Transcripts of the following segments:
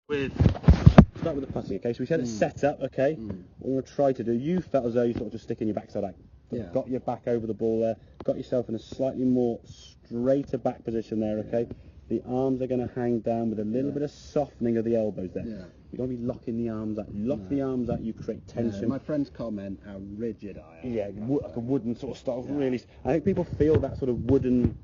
with start with the putting, okay? So we said it's set up, okay? What we're going to try to do, you felt as though you sort of just sticking your backside out. Got your back over the ball there, got yourself in a slightly more straighter back position there, okay? The arms are going to hang down with a little bit of softening of the elbows there. You don't be locking the arms out. You lock the arms out, you create tension. My friends comment how rigid I am. Yeah, like a wooden sort of style. Really, I think people feel that sort of wooden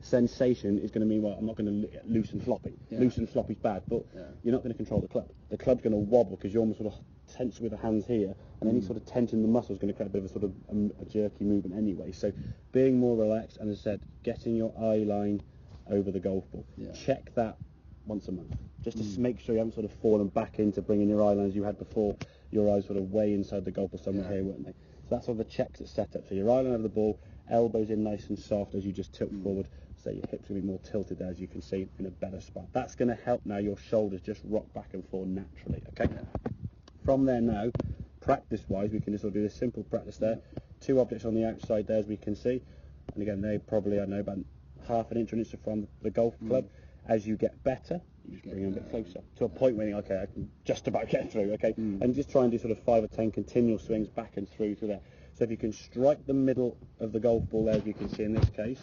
sensation is going to mean, well, I'm not going to loose and floppy. Loose and floppy's bad, but you're not going to control the club. The club's going to wobble because you're almost sort of tense with the hands here, and any sort of tension in the muscle is going to create a bit of a sort of a jerky movement anyway. So being more relaxed, and as I said, getting your eye line over the golf ball. Check that once a month, just to make sure you haven't sort of fallen back into bringing your eye line as you had before. Your eyes sort of way inside the golf ball somewhere here, weren't they? So that's all the checks that's set up. So your eye line over the ball, elbows in nice and soft as you just tilt forward. So your hips will be more tilted there, as you can see, in a better spot. That's going to help now your shoulders just rock back and forth naturally, okay? From there now, practice-wise, we can just sort of do this simple practice there. Two objects on the outside there, as we can see. And again, they probably, I don't know, about half an inch or an inch from the golf club. As you get better, you just bring them a bit closer to a point where you think, okay, I can just about get through, okay? And just try and do sort of 5 or 10 continual swings back and through to there. So if you can strike the middle of the golf ball there, as you can see in this case,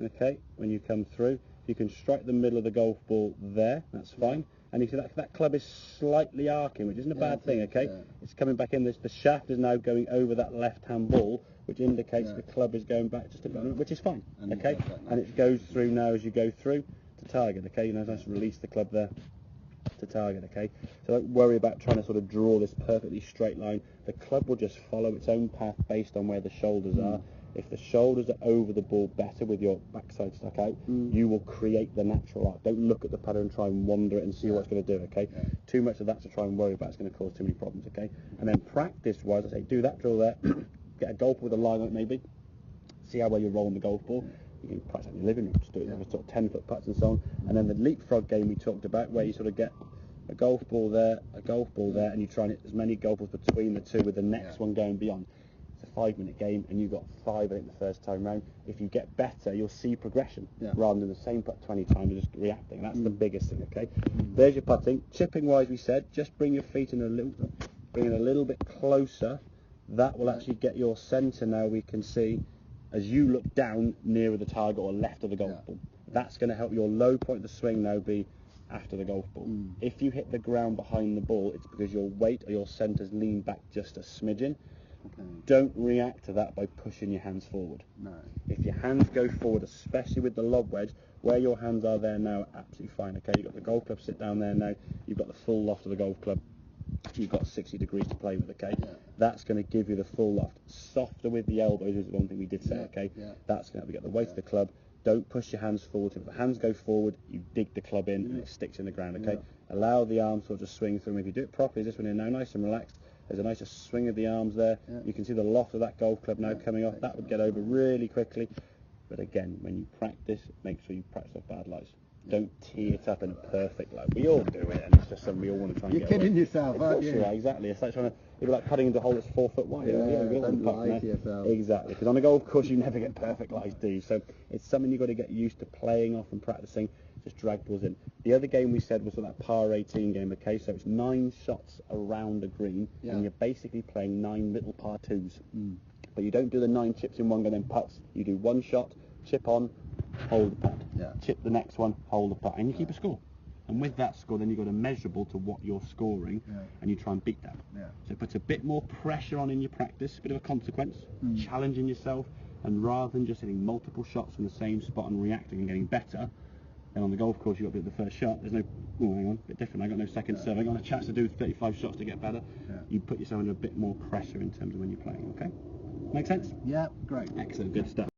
okay, when you come through, you can strike the middle of the golf ball there, that's fine. And you see that club is slightly arcing, which isn't a bad thing, okay? It's coming back in. The shaft is now going over that left-hand ball, which indicates the club is going back just a bit, which is fine, okay? And it goes through now as you go through to target, okay? You know, nice to release the club there to target, okay? So don't worry about trying to sort of draw this perfectly straight line. The club will just follow its own path based on where the shoulders are. If the shoulders are over the ball better with your backside stuck out, you will create the natural arc. Don't look at the putter and try and wander it and see what it's going to do, okay? Too much of that to try and worry about is going to cause too many problems, okay? And then practice-wise, I say do that drill there, get a golf with a line on it maybe, see how well you're rolling the golf ball. You can practice in your living room, just do it with sort of 10-foot putts and so on. And then the leapfrog game we talked about, where you sort of get a golf ball there, and you try and hit as many golf balls between the two with the next one going beyond. It's a 5-minute game, and you got 5, I think, the first time round. If you get better, you'll see progression rather than the same putt 20 times and just reacting. That's the biggest thing, okay? There's your putting. Chipping-wise, we said, just bring your feet in bring it a little bit closer. That will actually get your centre now, we can see, as you look down nearer the target or left of the golf ball. That's going to help your low point of the swing now be after the golf ball. If you hit the ground behind the ball, it's because your weight or your centre's leaned back just a smidgen. Don't react to that by pushing your hands forward. If your hands go forward, especially with the lob wedge, where your hands are there now, absolutely fine, okay? You've got the golf club sit down there now, you've got the full loft of the golf club, you've got 60 degrees to play with, okay? That's going to give you the full loft. Softer with the elbows is the one thing we did say, okay? That's going to get the weight of the club. Don't push your hands forward. If the hands go forward, you dig the club in and it sticks in the ground, okay? Allow the arms sort of swing through. If you do it properly, this one here now, nice and relaxed. There's a nicer swing of the arms there. You can see the loft of that golf club now coming off. That would get over really quickly. But again, when you practice, make sure you practice off bad lies. Don't tee it up in a perfect lie. We all do it, and it's just something we all want to try and get away. You're kidding yourself, aren't you? Yeah, exactly. It's like trying to, it'd be like putting into a hole that's 4 foot wide. Don't lie to yourself. Exactly, because on a golf course you never get perfect lies, do you? So it's something you've got to get used to playing off and practicing. Just drag balls in. The other game we said was that par 18 game, okay? So it's 9 shots around the green, and you're basically playing 9 little par 2s. But you don't do the 9 chips in one go, then putts. You do 1 shot, chip on, hold the putt. Chip the next one, hold the putt, and you keep a score. And with that score, then you've got a measurable to what you're scoring, and you try and beat that. So it puts a bit more pressure on in your practice, a bit of a consequence, challenging yourself, and rather than just hitting multiple shots from the same spot and reacting and getting better, then on the golf course you've got to do the first shot. There's no, oh, hang on, a bit different. I got no second serve. I got a chance to do 35 shots to get better. You put yourself under a bit more pressure in terms of when you're playing, okay? Make sense? Yeah, great. Excellent, good stuff.